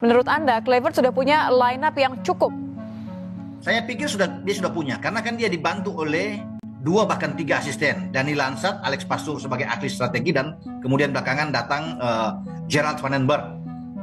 Menurut Anda, Kluivert sudah punya line up yang cukup? Saya pikir dia sudah punya, karena kan dia dibantu oleh 2 bahkan 3 asisten. Dani Lansat, Alex Pastur sebagai ahli strategi, dan kemudian belakangan datang Gerald Van den Berg.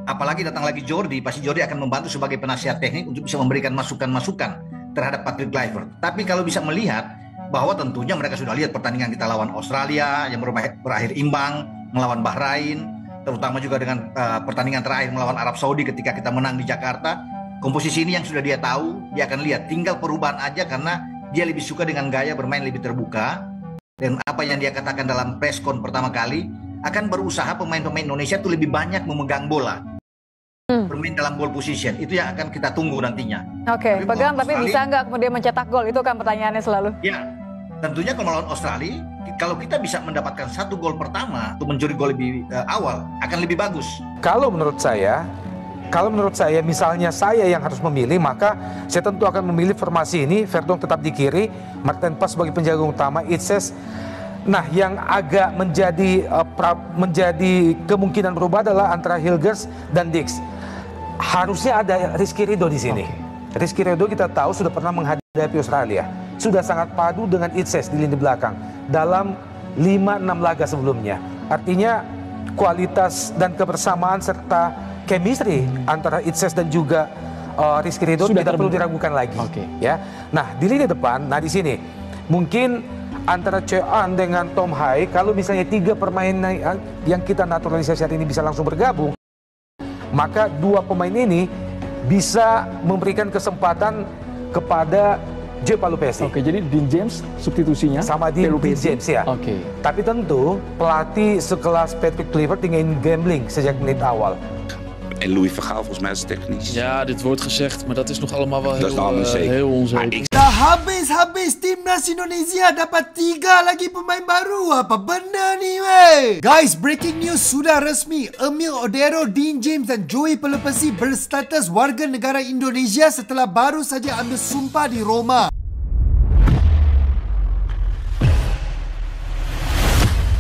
Apalagi datang lagi Jordi, pasti Jordi akan membantu sebagai penasihat teknik untuk bisa memberikan masukan-masukan terhadap Patrick Kluivert. Tapi kalau bisa melihat bahwa tentunya mereka sudah lihat pertandingan kita lawan Australia yang berakhir imbang, melawan Bahrain, terutama juga dengan pertandingan terakhir melawan Arab Saudi ketika kita menang di Jakarta. Komposisi ini yang sudah dia tahu, dia akan lihat. Tinggal perubahan aja karena dia lebih suka dengan gaya bermain lebih terbuka. Dan apa yang dia katakan dalam press con pertama kali, akan berusaha pemain-pemain Indonesia itu lebih banyak memegang bola. Bermain dalam ball position. Itu yang akan kita tunggu nantinya. Oke, pegang tapi bisa nggak kemudian mencetak gol? Itu kan pertanyaannya selalu. Ya, tentunya kalau melawan Australia, kalau kita bisa mendapatkan 1 gol pertama untuk mencuri gol lebih awal, akan lebih bagus. Kalau menurut saya, misalnya saya yang harus memilih, maka saya tentu akan memilih formasi ini. Verdonk tetap di kiri, Martin Pas sebagai penjaga utama, Itses. Nah, yang agak menjadi kemungkinan berubah adalah antara Hilgers dan Dix. Harusnya ada Rizky Ridho di sini. Rizky Ridho kita tahu sudah pernah menghadapi Australia. Sudah sangat padu dengan Itses di lini belakang dalam 5-6 laga sebelumnya. Artinya kualitas dan kebersamaan serta chemistry antara Itses dan juga Rizky Ridho tidak perlu diragukan lagi. Ya. Nah, di lini depan, di sini mungkin antara Choi An dengan Tom Hai, kalau misalnya 3 pemain yang kita naturalisasi hari ini bisa langsung bergabung, maka 2 pemain ini bisa memberikan kesempatan kepada Joe Palupesi. Oke, jadi Dean James substitusinya sama Dean James ya. Oke. Tapi tentu pelatih sekelas Patrick Kluivert ingin gambling sejak menit awal. En Louis van Gaal volgens mij is technisch. Ja, dit wordt gezegd, maar dat is nog allemaal wel heel onzeker. Dah habis timnas Indonesia dapat 3 lagi pemain baru. Apa benda ni weh? Guys, breaking news sudah resmi. Emil Odero, Dean James dan Joey Pelupesi berstatus warga negara Indonesia setelah baru saja ambil sumpah di Roma.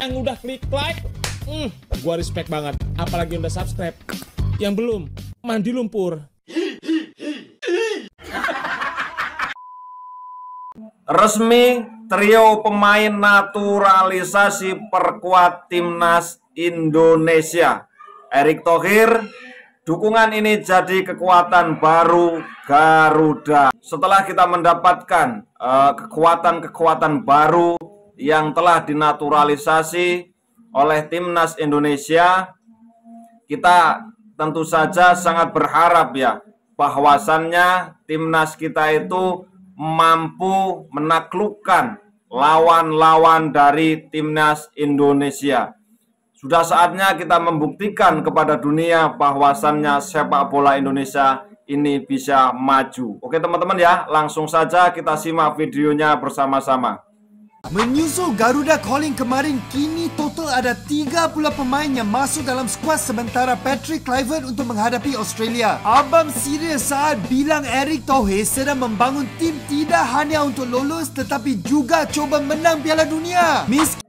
Yang udah klik like, gua respect banget. Apalagi udah subscribe. Yang belum, mandi lumpur. Resmi, trio pemain naturalisasi perkuat timnas Indonesia. Erick Thohir, dukungan ini jadi kekuatan baru Garuda. Setelah kita mendapatkan kekuatan-kekuatan baru yang telah dinaturalisasi oleh timnas Indonesia, kita tentu saja sangat berharap ya bahwasannya timnas kita itu mampu menaklukkan lawan-lawan dari timnas Indonesia. Sudah saatnya kita membuktikan kepada dunia bahwasannya sepak bola Indonesia ini bisa maju. Oke teman-teman ya, langsung saja kita simak videonya bersama-sama. Menyusul Garuda Calling kemarin, kini total ada 30 pemain yang masuk dalam skuad sementara Patrick Kluivert untuk menghadapi Australia. Abang serius saat bilang Erick Thohir sedang membangun tim tidak hanya untuk lolos tetapi juga coba menang Piala Dunia. Meskipun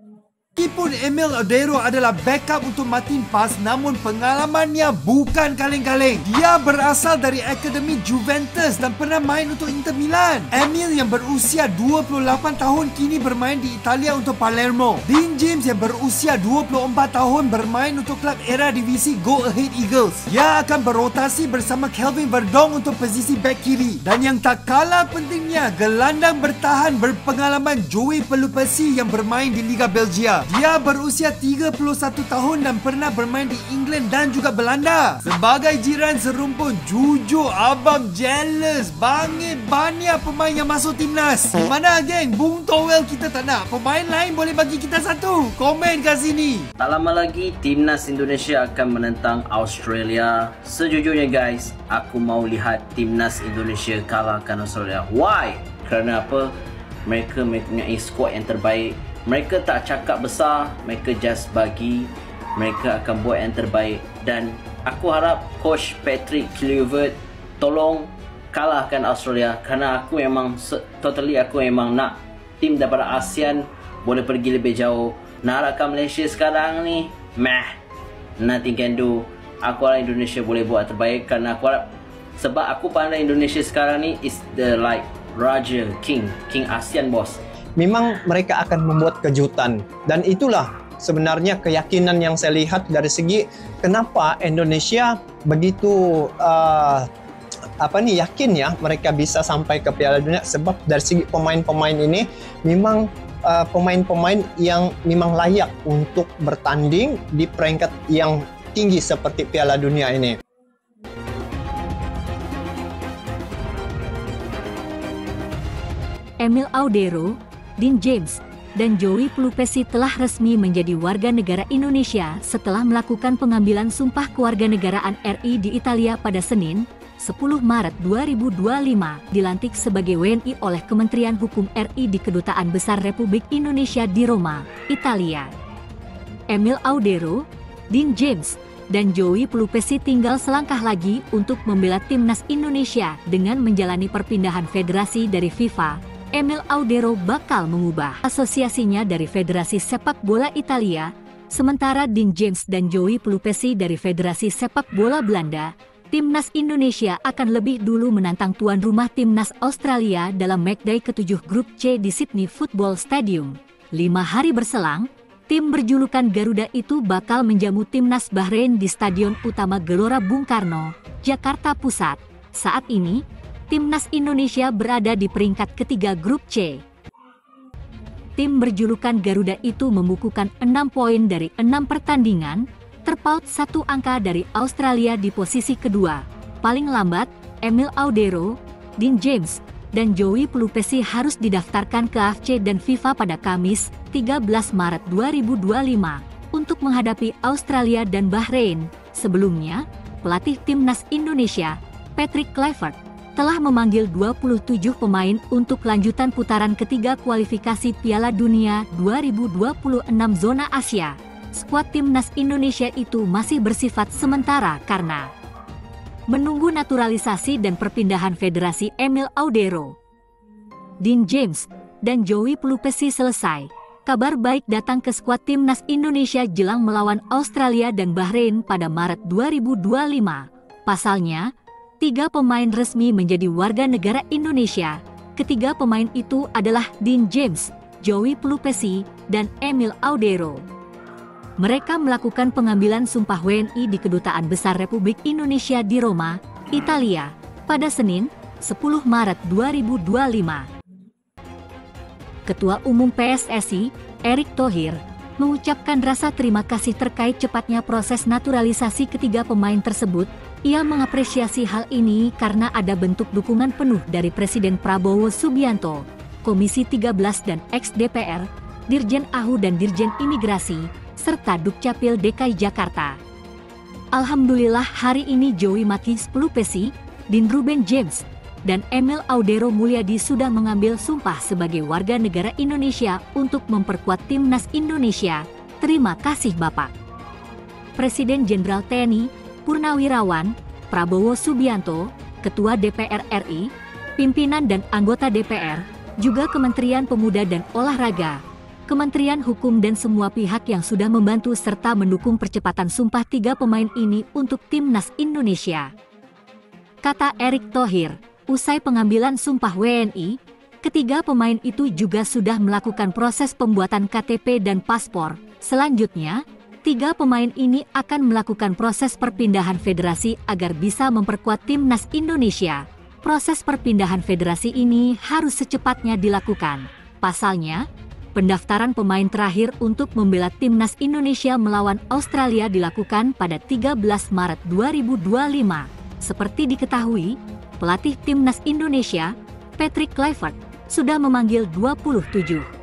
Emil Odero adalah backup untuk Martin Pas, namun pengalamannya bukan kaleng-kaleng. Dia berasal dari Akademi Juventus dan pernah main untuk Inter Milan. Emil yang berusia 28 tahun kini bermain di Italia untuk Palermo. Dean James yang berusia 24 tahun bermain untuk klub era divisi Go Ahead Eagles. Dia akan berotasi bersama Kelvin Verdonk untuk posisi back kiri. Dan yang tak kalah pentingnya, gelandang bertahan berpengalaman Joey Pelupesi yang bermain di Liga Belgia. Dia berusia 31 tahun dan pernah bermain di England dan juga Belanda. Sebagai jiran serumpun, jujur abang jealous banget banyak pemain yang masuk timnas. Mana geng? Bung Towel kita tak nak. Pemain lain boleh bagi kita satu. Komen kat sini. Tak lama lagi timnas Indonesia akan menentang Australia. Sejujurnya guys, aku mau lihat timnas Indonesia kalahkan Australia. Why? Kerana apa? Mereka mempunyai skuad yang terbaik. Mereka tak cakap besar, mereka just bagi. Mereka akan buat yang terbaik. Dan aku harap Coach Patrick Kluivert tolong kalahkan Australia. Kerana aku memang aku memang nak tim daripada ASEAN boleh pergi lebih jauh. Nak harapkan Malaysia sekarang ni, nothing can do. aku harap Indonesia boleh buat terbaik, karena aku harap, sebab aku pandang Indonesia sekarang ni is the like Raja, King ASEAN bos. Memang mereka akan membuat kejutan, dan itulah sebenarnya keyakinan yang saya lihat dari segi kenapa Indonesia begitu yakin ya mereka bisa sampai ke Piala Dunia, sebab dari segi pemain-pemain ini memang pemain-pemain yang memang layak untuk bertanding di peringkat yang tinggi seperti Piala Dunia ini. Emil Audero, Dean James, dan Joey Pelupesi telah resmi menjadi warga negara Indonesia setelah melakukan pengambilan sumpah kewarganegaraan RI di Italia pada Senin, 10 Maret 2025, dilantik sebagai WNI oleh Kementerian Hukum RI di Kedutaan Besar Republik Indonesia di Roma, Italia. Emil Audero, Dean James, dan Joey Pelupesi tinggal selangkah lagi untuk membela timnas Indonesia dengan menjalani perpindahan federasi dari FIFA. Emil Audero bakal mengubah asosiasinya dari Federasi Sepak Bola Italia, sementara Dean James dan Joey Pelupesi dari Federasi Sepak Bola Belanda. Timnas Indonesia akan lebih dulu menantang tuan rumah Timnas Australia dalam matchday ke-7 Grup C di Sydney Football Stadium. 5 hari berselang, tim berjulukan Garuda itu bakal menjamu Timnas Bahrain di Stadion Utama Gelora Bung Karno, Jakarta Pusat. Saat ini, Timnas Indonesia berada di peringkat ketiga Grup C. Tim berjulukan Garuda itu membukukan 6 poin dari 6 pertandingan, terpaut 1 angka dari Australia di posisi kedua. Paling lambat, Emil Audero, Dean James, dan Joey Pelupesi harus didaftarkan ke AFC dan FIFA pada Kamis, 13 Maret 2025, untuk menghadapi Australia dan Bahrain. Sebelumnya, pelatih Timnas Indonesia, Patrick Kluivert, telah memanggil 27 pemain untuk lanjutan putaran ketiga kualifikasi Piala Dunia 2026 zona Asia. Skuad Timnas Indonesia itu masih bersifat sementara karena menunggu naturalisasi dan perpindahan federasi. Emil Audero, Dean James, dan Joey Pelupesi selesai. Kabar baik datang ke skuad Timnas Indonesia jelang melawan Australia dan Bahrain pada Maret 2025. Pasalnya, 3 pemain resmi menjadi warga negara Indonesia. Ketiga pemain itu adalah Dean James, Joey Pelupesi, dan Emil Audero. Mereka melakukan pengambilan sumpah WNI di Kedutaan Besar Republik Indonesia di Roma, Italia, pada Senin, 10 Maret 2025. Ketua Umum PSSI, Erick Thohir, mengucapkan rasa terima kasih terkait cepatnya proses naturalisasi ketiga pemain tersebut. Ia mengapresiasi hal ini karena ada bentuk dukungan penuh dari Presiden Prabowo Subianto, Komisi 13 dan ex-DPR, Dirjen AHU dan Dirjen Imigrasi, serta Dukcapil DKI Jakarta. Alhamdulillah hari ini Joey Pelupesi, Dean Ruben James, dan Emil Audero Mulyadi sudah mengambil sumpah sebagai warga negara Indonesia untuk memperkuat Timnas Indonesia. Terima kasih Bapak. Presiden Jenderal TNI Purnawirawan Prabowo Subianto, Ketua DPR RI, pimpinan dan anggota DPR, juga Kementerian Pemuda dan Olahraga, Kementerian Hukum dan semua pihak yang sudah membantu serta mendukung percepatan sumpah 3 pemain ini untuk Timnas Indonesia. Kata Erick Thohir, usai pengambilan sumpah WNI, ketiga pemain itu juga sudah melakukan proses pembuatan KTP dan paspor. Selanjutnya, 3 pemain ini akan melakukan proses perpindahan federasi agar bisa memperkuat Timnas Indonesia. Proses perpindahan federasi ini harus secepatnya dilakukan. Pasalnya, pendaftaran pemain terakhir untuk membela Timnas Indonesia melawan Australia dilakukan pada 13 Maret 2025. Seperti diketahui, pelatih Timnas Indonesia, Patrick Kluivert, sudah memanggil 27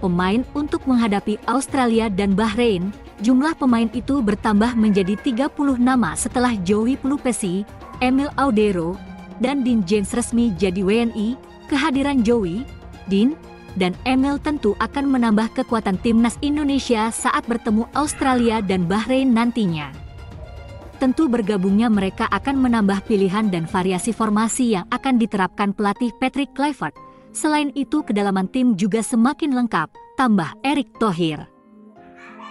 pemain untuk menghadapi Australia dan Bahrain. Jumlah pemain itu bertambah menjadi 30 nama setelah Joey Pelupesi, Emil Audero, dan Dean James resmi jadi WNI. Kehadiran Joey, Dean, dan Emil tentu akan menambah kekuatan Timnas Indonesia saat bertemu Australia dan Bahrain nantinya. Tentu bergabungnya mereka akan menambah pilihan dan variasi formasi yang akan diterapkan pelatih Patrick Kluivert. Selain itu kedalaman tim juga semakin lengkap, tambah Erick Thohir.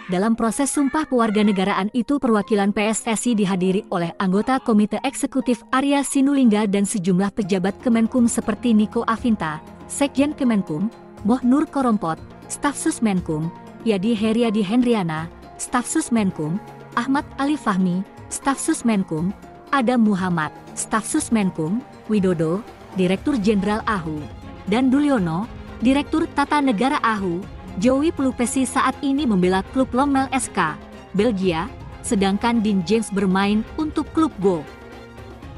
Dalam proses sumpah pewarganegaraan itu perwakilan PSSI dihadiri oleh anggota Komite Eksekutif Arya Sinulinga dan sejumlah pejabat Kemenkum seperti Niko Afinta, Sekjen Kemenkum, Moh Nur Korompot, Staf Sus Menkum, Yadi Heriadi Hendriana, Staf Sus Menkum, Ahmad Ali Fahmi, Staf Sus Menkum, Adam Muhammad, Staf Sus Menkum, Widodo, Direktur Jenderal AHU, dan Dulyono, Direktur Tata Negara AHU. Joey Pelupesi saat ini membela klub Lommel SK, Belgia, sedangkan Dean James bermain untuk klub Go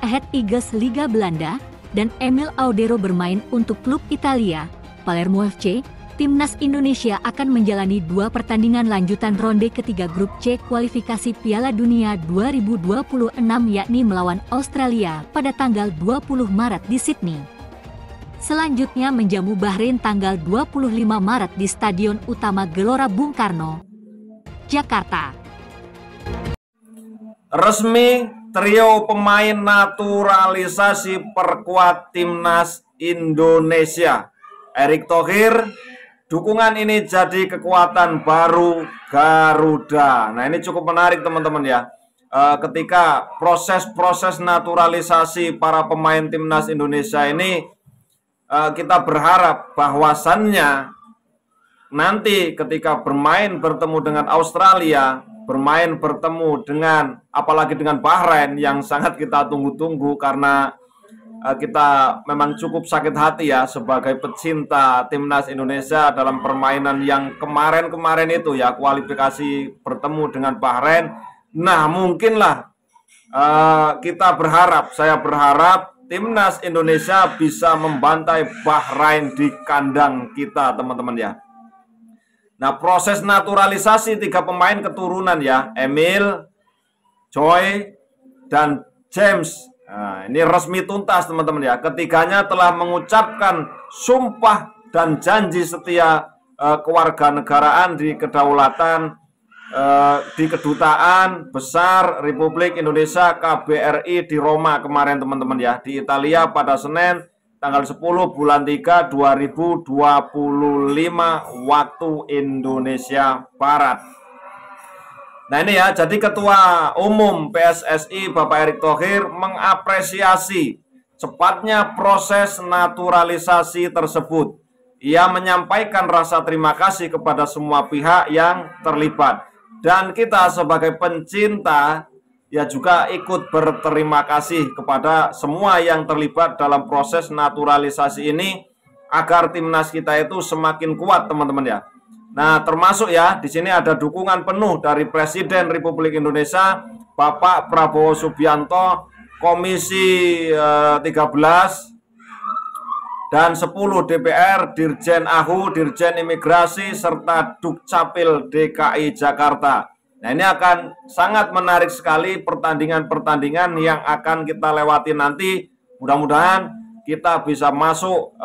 Ahead Eagles Liga Belanda, dan Emil Audero bermain untuk klub Italia, Palermo FC. Timnas Indonesia akan menjalani 2 pertandingan lanjutan ronde ketiga grup C kualifikasi Piala Dunia 2026 yakni melawan Australia pada tanggal 20 Maret di Sydney. Selanjutnya menjamu Bahrain tanggal 25 Maret di Stadion Utama Gelora Bung Karno, Jakarta. Resmi, trio pemain naturalisasi perkuat Timnas Indonesia. Erick Thohir, dukungan ini jadi kekuatan baru Garuda. Nah, ini cukup menarik teman-teman ya. Ketika proses naturalisasi para pemain Timnas Indonesia ini, kita berharap bahwasannya nanti ketika bertemu dengan Australia, bertemu dengan apalagi dengan Bahrain yang sangat kita tunggu-tunggu karena kita memang cukup sakit hati ya sebagai pecinta Timnas Indonesia dalam permainan yang kemarin itu ya, kualifikasi bertemu dengan Bahrain. Nah, mungkinlah saya berharap Timnas Indonesia bisa membantai Bahrain di kandang kita, teman-teman ya. Nah, proses naturalisasi 3 pemain keturunan ya, Emil, Joy, dan James. Nah, ini resmi tuntas, teman-teman ya. Ketiganya telah mengucapkan sumpah dan janji setia kewarganegaraan di kedaulatan di Kedutaan Besar Republik Indonesia KBRI di Roma kemarin, teman-teman ya, di Italia pada Senin tanggal 10 bulan 3 2025 waktu Indonesia Barat. Nah, ini ya, jadi Ketua Umum PSSI Bapak Erick Thohir mengapresiasi cepatnya proses naturalisasi tersebut. Ia menyampaikan rasa terima kasih kepada semua pihak yang terlibat. Dan kita sebagai pencinta ya juga ikut berterima kasih kepada semua yang terlibat dalam proses naturalisasi ini agar timnas kita itu semakin kuat, teman-teman ya. Nah, termasuk ya di sini ada dukungan penuh dari Presiden Republik Indonesia Bapak Prabowo Subianto, Komisi 13 dan 10 DPR, Dirjen AHU, Dirjen Imigrasi, serta Dukcapil DKI Jakarta. Nah, ini akan sangat menarik sekali pertandingan-pertandingan yang akan kita lewati nanti. Mudah-mudahan kita bisa masuk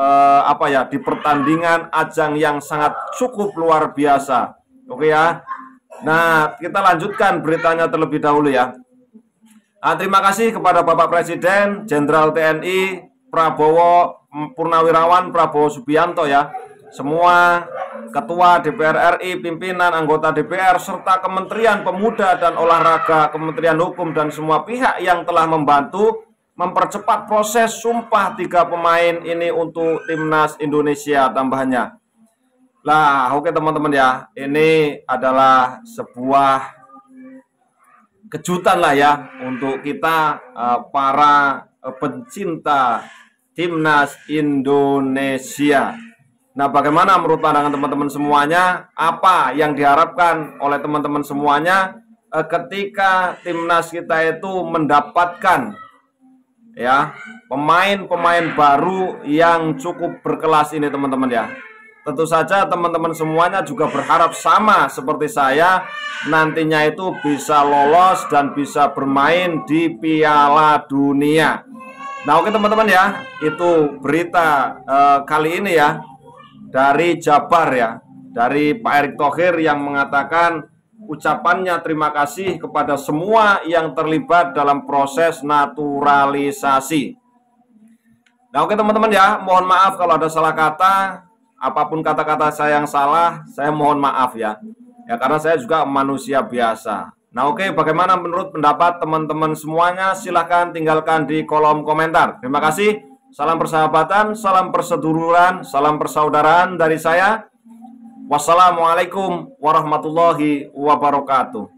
di pertandingan ajang yang sangat cukup luar biasa. Oke ya. Nah, kita lanjutkan beritanya terlebih dahulu ya. Terima kasih kepada Bapak Presiden Jenderal TNI Prabowo Purnawirawan Prabowo Subianto ya, semua Ketua DPR RI, pimpinan anggota DPR, serta Kementerian Pemuda dan Olahraga, Kementerian Hukum, dan semua pihak yang telah membantu mempercepat proses sumpah 3 pemain ini untuk Timnas Indonesia tambahannya. Lah, oke teman-teman ya, ini adalah sebuah kejutan lah ya untuk kita para pencinta Timnas Indonesia. Nah, bagaimana menurut pandangan teman-teman semuanya? Apa yang diharapkan oleh teman-teman semuanya ketika timnas kita itu mendapatkan ya pemain-pemain baru yang cukup berkelas ini, teman-teman ya? Tentu saja teman-teman semuanya juga berharap sama seperti saya, nantinya itu bisa lolos dan bisa bermain di Piala Dunia. Nah, oke teman-teman ya, itu berita kali ini ya dari Jabar ya, dari Pak Erick Thohir yang mengatakan ucapannya terima kasih kepada semua yang terlibat dalam proses naturalisasi. Nah, oke teman-teman ya, mohon maaf kalau ada salah kata, apapun kata-kata saya yang salah, saya mohon maaf ya. Ya karena saya juga manusia biasa. Nah oke, bagaimana menurut pendapat teman-teman semuanya? Silahkan tinggalkan di kolom komentar. Terima kasih. Salam persahabatan, salam perseduluran, salam persaudaraan dari saya. Wassalamualaikum warahmatullahi wabarakatuh.